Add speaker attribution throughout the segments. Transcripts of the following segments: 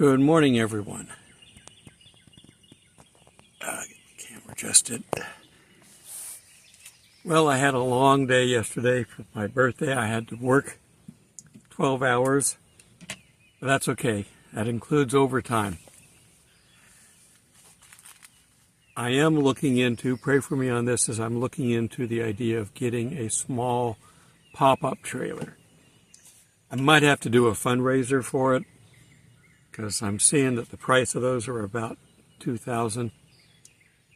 Speaker 1: Good morning, everyone. Camera adjusted. Well, I had a long day yesterday for my birthday. I had to work 12 hours, but that's okay. That includes overtime. I am looking into, pray for me on this, as I'm looking into the idea of getting a small pop-up trailer. I might have to do a fundraiser for it, because I'm seeing that the price of those are about $2,000,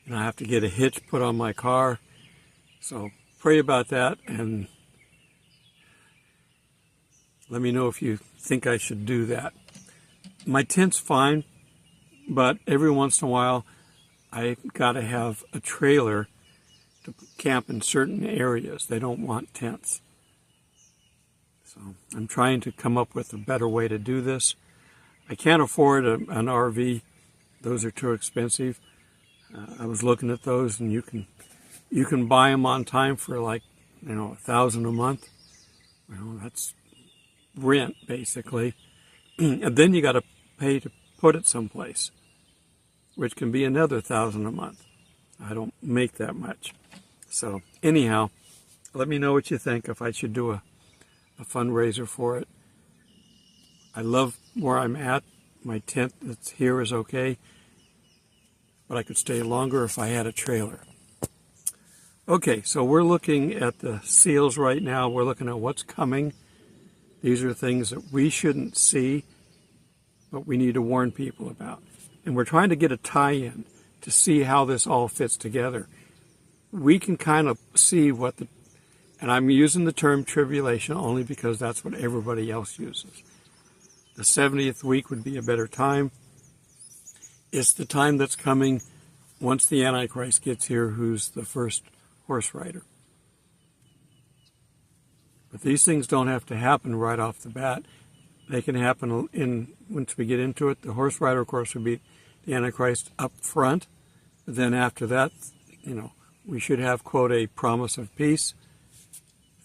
Speaker 1: and I have to get a hitch put on my car. So pray about that, and let me know if you think I should do that. My tent's fine, but every once in a while I've got to have a trailer to camp in certain areas. They don't want tents. So I'm trying to come up with a better way to do this. I can't afford an RV. Those are too expensive. I was looking at those, and you can buy them on time for like, $1,000 a month. Well, that's rent basically, and then you got to pay to put it someplace, which can be another $1,000 a month. I don't make that much. So anyhow, let me know what you think, if I should do a fundraiser for it. I love where I'm at. My tent that's here is okay, but I could stay longer if I had a trailer. Okay, so we're looking at the seals right now. We're looking at what's coming. These are things that we shouldn't see, but we need to warn people about. And we're trying to get a tie-in to see how this all fits together. We can kind of see and I'm using the term tribulation only because that's what everybody else uses. The 70th week would be a better time. It's the time that's coming once the Antichrist gets here, who's the first horse rider. But these things don't have to happen right off the bat. They can happen once we get into it. The horse rider, of course, would be the Antichrist up front. But then after that, we should have, quote, a promise of peace.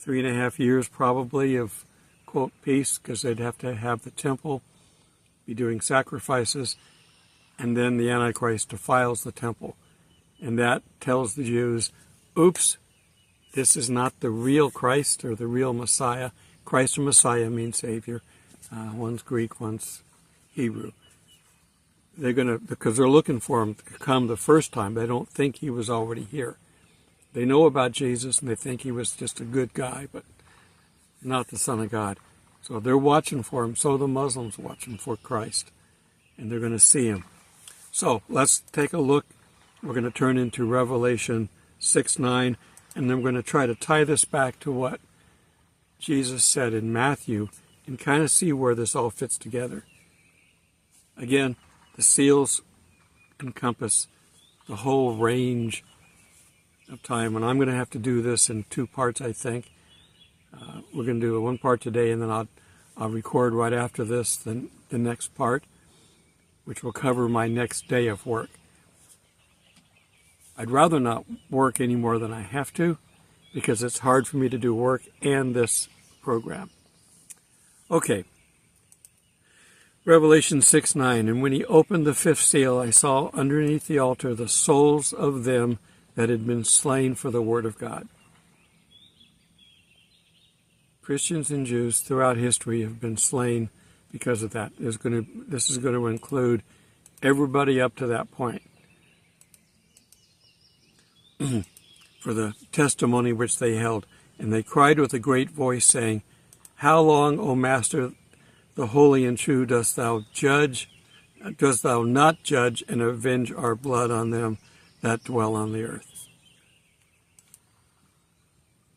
Speaker 1: 3.5 years probably of, quote, peace, because they'd have to have the temple, be doing sacrifices, and then the Antichrist defiles the temple. And that tells the Jews, oops, this is not the real Christ or the real Messiah. Christ or Messiah means Savior. One's Greek, one's Hebrew. Because they're looking for him to come the first time. They don't think he was already here. They know about Jesus, and they think he was just a good guy, but not the Son of God. So they're watching for him. So the Muslims are watching for Christ, and they're going to see him. So let's take a look. We're going to turn into Revelation 6:9, and then we're going to try to tie this back to what Jesus said in Matthew and kind of see where this all fits together. Again, the seals encompass the whole range of time, and I'm going to have to do this in 2 parts, I think. We're going to do one part today, and then I'll record right after this the next part, which will cover my next day of work. I'd rather not work any more than I have to, because it's hard for me to do work and this program. Okay. Revelation 6:9, and when he opened the 5th seal, I saw underneath the altar the souls of them that had been slain for the word of God. Christians and Jews throughout history have been slain because of that. This is going to include everybody up to that point. For the testimony which they held. And they cried with a great voice, saying, How long, O Master, the holy and true, dost thou not judge and avenge our blood on them that dwell on the earth?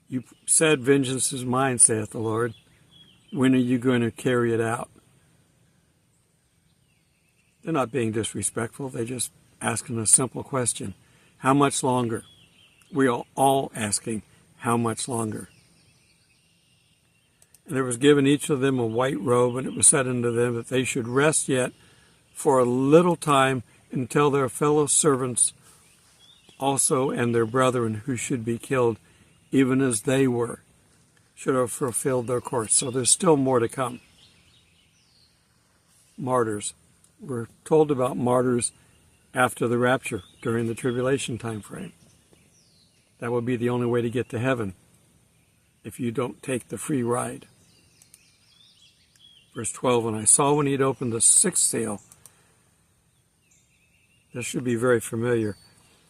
Speaker 1: You said, Vengeance is mine, saith the Lord. When are you going to carry it out? They're not being disrespectful. They're just asking a simple question. How much longer? We are all asking, how much longer? And there was given each of them a white robe, and it was said unto them that they should rest yet for a little time until their fellow servants also and their brethren who should be killed, even as they were, should have fulfilled their course. So there's still more to come. Martyrs. We're told about martyrs after the rapture, during the tribulation time frame. That would be the only way to get to heaven if you don't take the free ride. Verse 12, and I saw when he had opened the sixth seal, this should be very familiar,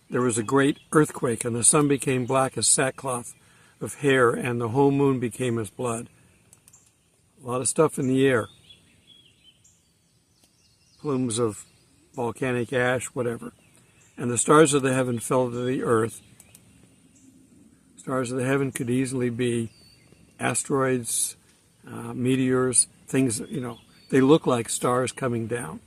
Speaker 1: there was a great earthquake, and the sun became black as sackcloth of hair, and the whole moon became as blood. A lot of stuff in the air. Plumes of volcanic ash, whatever. And the stars of the heaven fell to the earth. Stars of the heaven could easily be asteroids, meteors, things that, they look like stars coming down.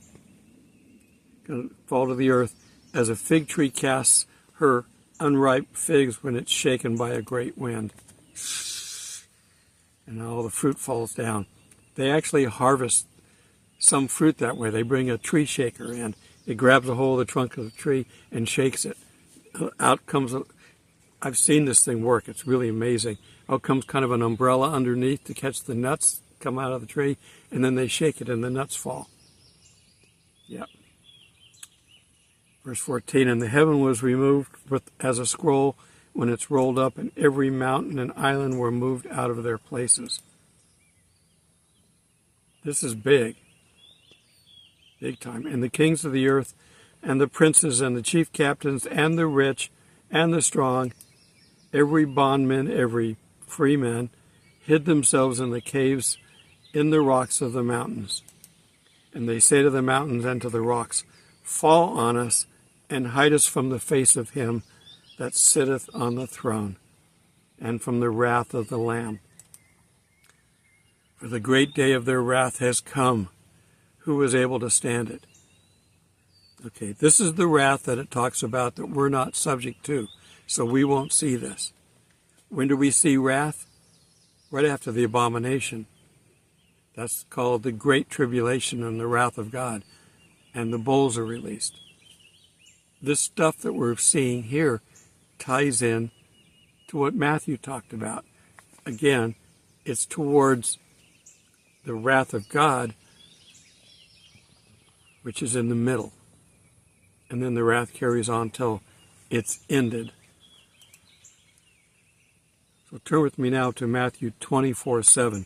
Speaker 1: Going to fall to the earth as a fig tree casts her unripe figs when it's shaken by a great wind. And all the fruit falls down. They actually harvest some fruit that way. They bring a tree shaker in. It grabs a hold of the trunk of the tree and shakes it. Out comes, I've seen this thing work. It's really amazing. Out comes kind of an umbrella underneath to catch the nuts come out of the tree, and then they shake it and the nuts fall. Yep. Verse 14, and the heaven was removed as a scroll when it's rolled up, and every mountain and island were moved out of their places. This is big. Big time. And the kings of the earth, and the princes, and the chief captains, and the rich, and the strong, every bondman, every freeman, hid themselves in the caves in the rocks of the mountains. And they say to the mountains and to the rocks, fall on us, and hide us from the face of him that sitteth on the throne, and from the wrath of the Lamb. For the great day of their wrath has come. Who is able to stand it? Okay, this is the wrath that it talks about that we're not subject to, so we won't see this. When do we see wrath? Right after the abomination. That's called the Great Tribulation and the wrath of God, and the bowls are released. This stuff that we're seeing here ties in to what Matthew talked about. Again, it's towards the wrath of God, which is in the middle. And then the wrath carries on till it's ended. So turn with me now to Matthew 24:7.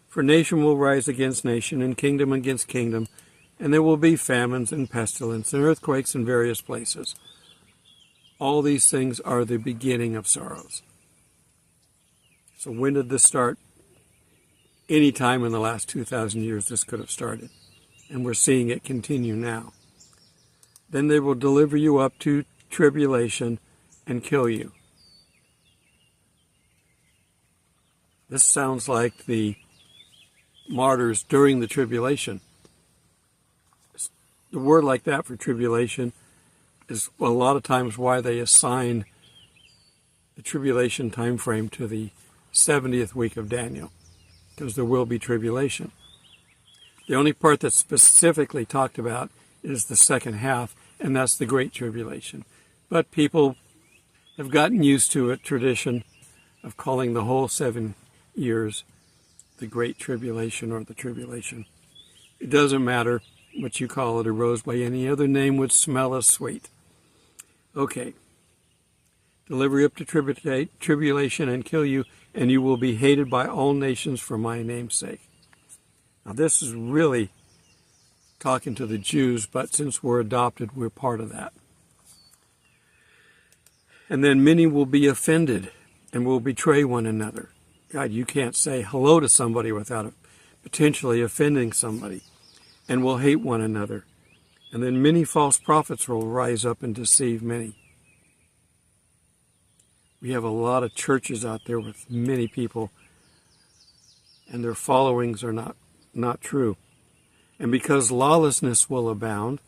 Speaker 1: For nation will rise against nation, and kingdom against kingdom, and there will be famines and pestilence and earthquakes in various places. All these things are the beginning of sorrows. So when did this start? Any time in the last 2,000 years this could have started. And we're seeing it continue now. Then they will deliver you up to tribulation and kill you. This sounds like the martyrs during the tribulation. The word like that for tribulation is a lot of times why they assign the tribulation time frame to the 70th week of Daniel, because there will be tribulation. The only part that's specifically talked about is the second half, and that's the Great Tribulation. But people have gotten used to a tradition of calling the whole 7 years the Great Tribulation or the Tribulation. It doesn't matter what you call it. A rose by any other name would smell as sweet. Okay. Deliver you up to tribulation and kill you, and you will be hated by all nations for my name's sake. Now this is really talking to the Jews, but since we're adopted, we're part of that. And then many will be offended and will betray one another. God, you can't say hello to somebody without potentially offending somebody, and will hate one another. And then many false prophets will rise up and deceive many. We have a lot of churches out there with many people, and their followings are not true. And because lawlessness will abound,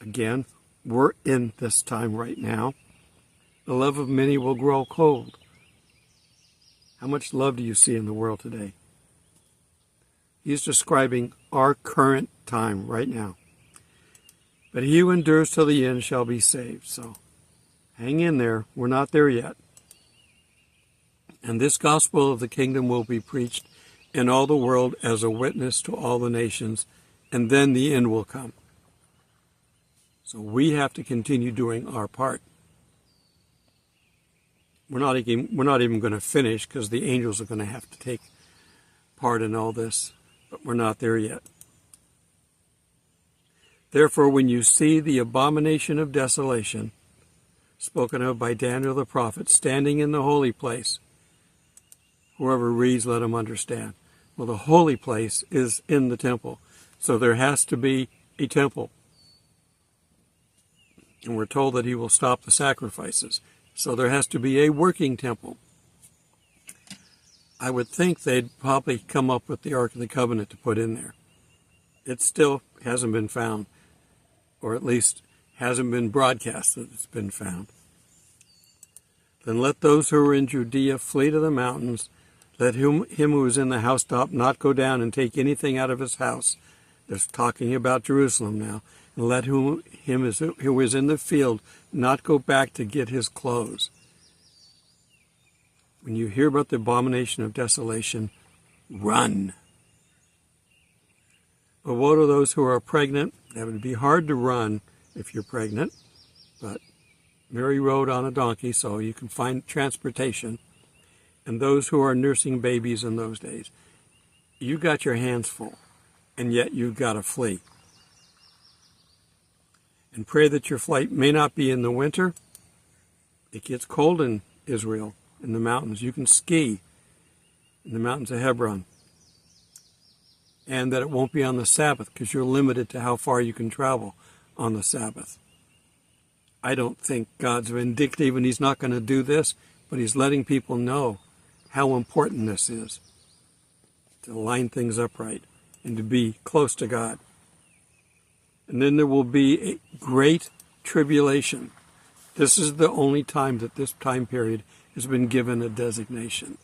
Speaker 1: again, we're in this time right now, the love of many will grow cold. How much love do you see in the world today? He's describing our current time right now. But he who endures till the end shall be saved. So hang in there. We're not there yet. And this gospel of the kingdom will be preached in all the world as a witness to all the nations, and then the end will come. So we have to continue doing our part. We're not even going to finish because the angels are going to have to take part in all this, but we're not there yet. Therefore, when you see the abomination of desolation, spoken of by Daniel the prophet, standing in the holy place, whoever reads, let him understand. Well, the holy place is in the temple, so there has to be a temple. And we're told that he will stop the sacrifices. So there has to be a working temple. I would think they'd probably come up with the Ark of the Covenant to put in there. It still hasn't been found, or at least hasn't been broadcast that it's been found. Then let those who are in Judea flee to the mountains. Let him who is in the housetop not go down and take anything out of his house. They're talking about Jerusalem now. And let him who is in the field not go back to get his clothes. When you hear about the abomination of desolation, run. But woe to those who are pregnant. That would be hard to run if you're pregnant, but Mary rode on a donkey, so you can find transportation. And those who are nursing babies in those days. You got your hands full, and yet you've got to flee. And pray that your flight may not be in the winter. It gets cold in Israel, in the mountains. You can ski in the mountains of Hebron. And that it won't be on the Sabbath, because you're limited to how far you can travel on the Sabbath. I don't think God's vindictive and he's not going to do this, but he's letting people know how important this is, to line things up right and to be close to God. And then there will be a great tribulation. This is the only time that this time period has been given a designation,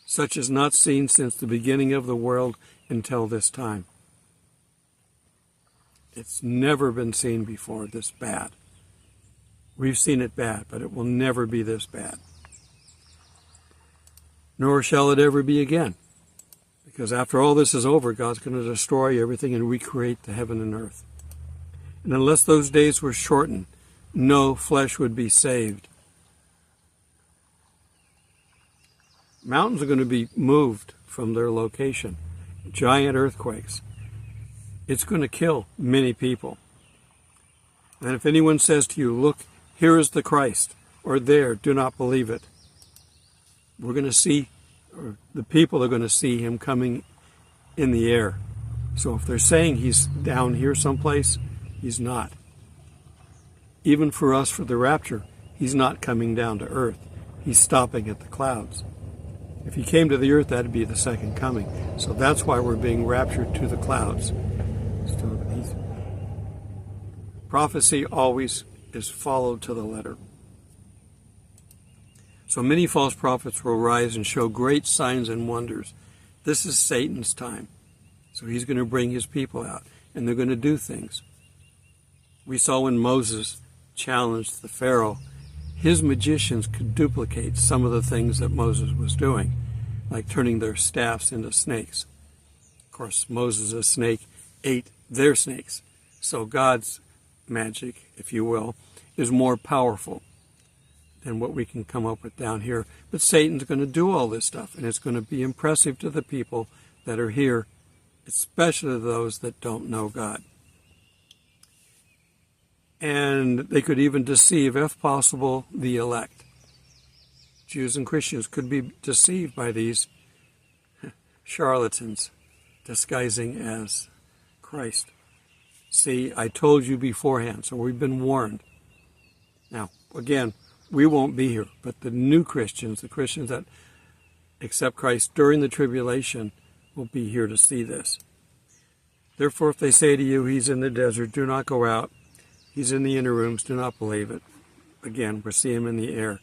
Speaker 1: such as not seen since the beginning of the world until this time. It's never been seen before this bad. We've seen it bad, but it will never be this bad. Nor shall it ever be again. Because after all this is over, God's going to destroy everything and recreate the heaven and earth. And unless those days were shortened, no flesh would be saved. Mountains are going to be moved from their location. Giant earthquakes. It's going to kill many people. And if anyone says to you, look, here is the Christ, or there, do not believe it. We're going to see, or the people are going to see him coming in the air. So if they're saying he's down here someplace, he's not. Even for us, for the rapture, he's not coming down to earth. He's stopping at the clouds. If he came to the earth, that'd be the second coming. So that's why we're being raptured to the clouds. So prophecy always is followed to the letter. So many false prophets will rise and show great signs and wonders. This is Satan's time. So he's going to bring his people out, and they're going to do things. We saw when Moses challenged the Pharaoh, his magicians could duplicate some of the things that Moses was doing, like turning their staffs into snakes. Of course, Moses' snake ate their snakes. So God's magic, if you will, is more powerful than what we can come up with down here. But Satan's going to do all this stuff, and it's going to be impressive to the people that are here, especially those that don't know God. And they could even deceive, if possible, the elect. Jews and Christians could be deceived by these charlatans disguising as Christ. See, I told you beforehand, so we've been warned. Now, again, we won't be here, but the new Christians, the Christians that accept Christ during the tribulation, will be here to see this. Therefore, if they say to you, he's in the desert, do not go out. He's in the inner rooms, do not believe it. Again, we're seeing him in the air.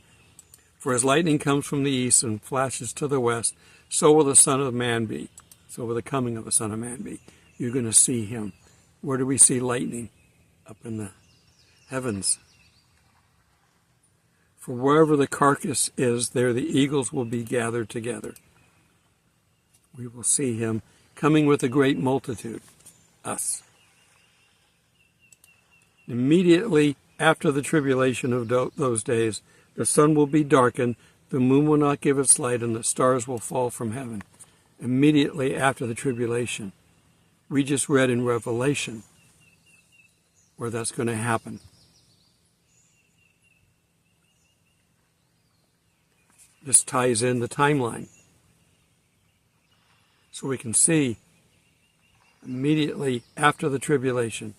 Speaker 1: For as lightning comes from the east and flashes to the west, so will the Son of Man be. So will the coming of the Son of Man be. You're going to see him. Where do we see lightning? Up in the heavens. For wherever the carcass is, there the eagles will be gathered together. We will see him coming with a great multitude. Us. Immediately after the tribulation of those days, the sun will be darkened, the moon will not give its light, and the stars will fall from heaven. Immediately after the tribulation. We just read in Revelation where that's going to happen. This ties in the timeline. So we can see immediately after the tribulation.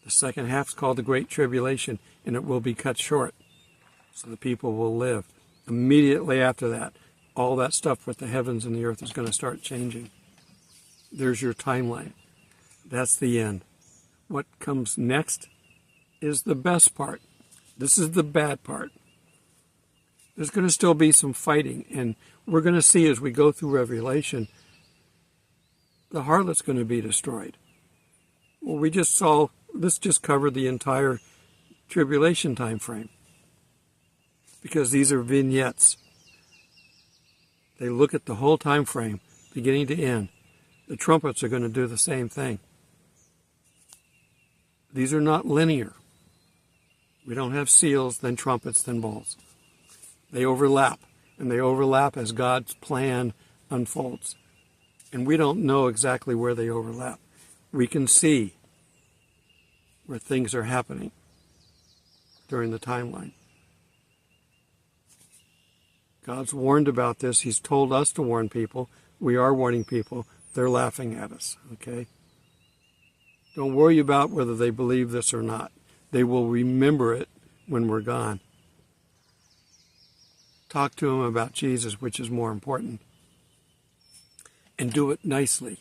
Speaker 1: The second half is called the Great Tribulation, and it will be cut short. So the people will live. Immediately after that, all that stuff with the heavens and the earth is going to start changing. There's your timeline. That's the end. What comes next is the best part. This is the bad part. There's going to still be some fighting, and we're going to see as we go through Revelation, the harlot's going to be destroyed. Well, we just saw, this just covered the entire tribulation time frame, because these are vignettes. They look at the whole time frame, beginning to end. The trumpets are going to do the same thing. These are not linear. We don't have seals, then trumpets, then bowls. They overlap, and they overlap as God's plan unfolds. And we don't know exactly where they overlap. We can see where things are happening during the timeline. God's warned about this. He's told us to warn people. We are warning people. They're laughing at us, okay? Don't worry about whether they believe this or not. They will remember it when we're gone. Talk to them about Jesus, which is more important. And do it nicely.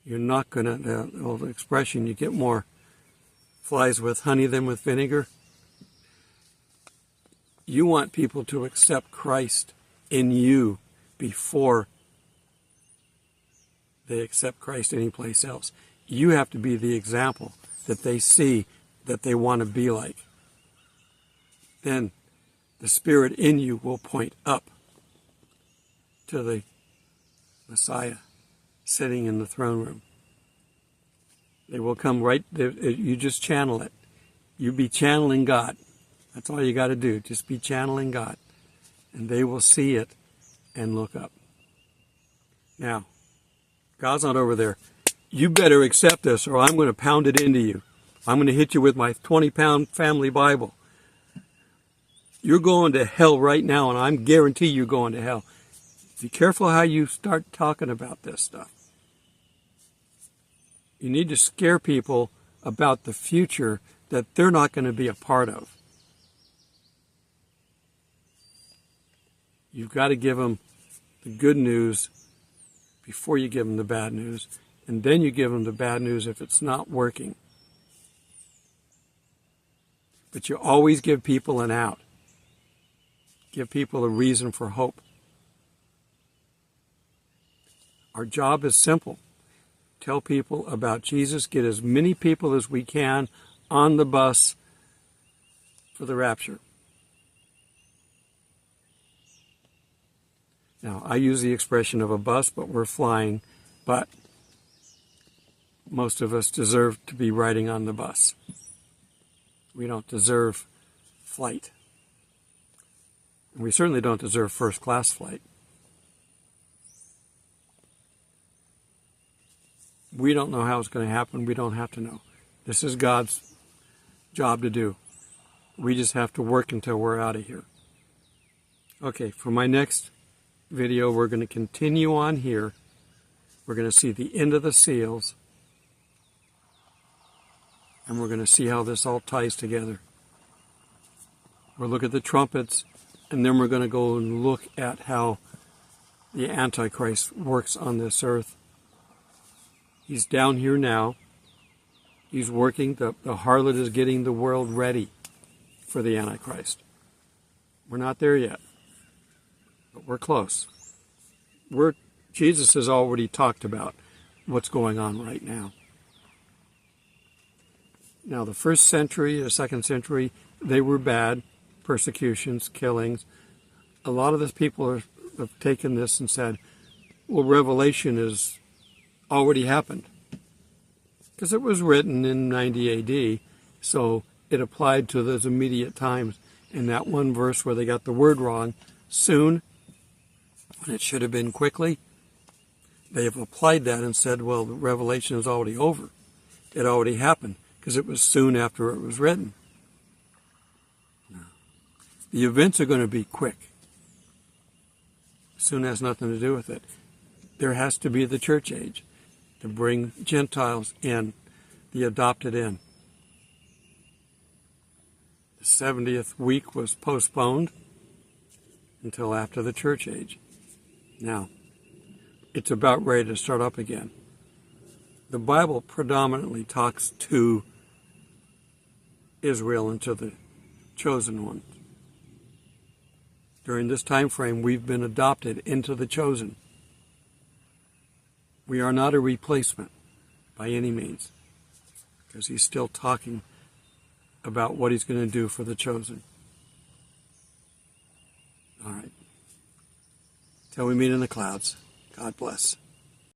Speaker 1: You're not going to, the old expression, you get more flies with honey than with vinegar. You want people to accept Christ in you before they accept Christ anyplace else. You have to be the example that they see, that they want to be like. Then the Spirit in you will point up to the Messiah sitting in the throne room. They will come right, you just channel it. You be channeling God. That's all you got to do. Just be channeling God. And they will see it and look up. Now, God's not over there. You better accept this or I'm going to pound it into you. I'm going to hit you with my 20-pound family Bible. You're going to hell right now, and I guarantee you're going to hell. Be careful how you start talking about this stuff. You need to scare people about the future that they're not going to be a part of. You've got to give them the good news before you give them the bad news, and then you give them the bad news if it's not working. But you always give people an out. Give people a reason for hope. Our job is simple. Tell people about Jesus. Get as many people as we can on the bus for the rapture. Now, I use the expression of a bus, but we're flying. But most of us deserve to be riding on the bus. We don't deserve flight. And we certainly don't deserve first-class flight. We don't know how it's going to happen. We don't have to know. This is God's job to do. We just have to work until we're out of here. Okay, for my next video, we're going to continue on here. We're going to see the end of the seals. And we're going to see how this all ties together. We'll look at the trumpets, and then we're going to go and look at how the Antichrist works on this earth. He's down here now. He's working. The harlot is getting the world ready for the Antichrist. We're not there yet, but we're close. Jesus has already talked about what's going on right now. Now, the first century, the second century, they were bad. Persecutions, killings. A lot of these people have taken this and said, well, Revelation has already happened. because it was written in 90 AD, so it applied to those immediate times. In that one verse where they got the word wrong, soon, when it should have been quickly, they have applied that and said, well, the revelation is already over. It already happened, because it was soon after it was written. No. The events are going to be quick. Soon has nothing to do with it. There has to be the church age to bring Gentiles in, the adopted in. The 70th week was postponed until after the church age. Now, it's about ready to start up again. The Bible predominantly talks to Israel and to the chosen ones. During this time frame, we've been adopted into the chosen. We are not a replacement by any means, because he's still talking about what he's going to do for the chosen. All right. Till we meet in the clouds, God bless.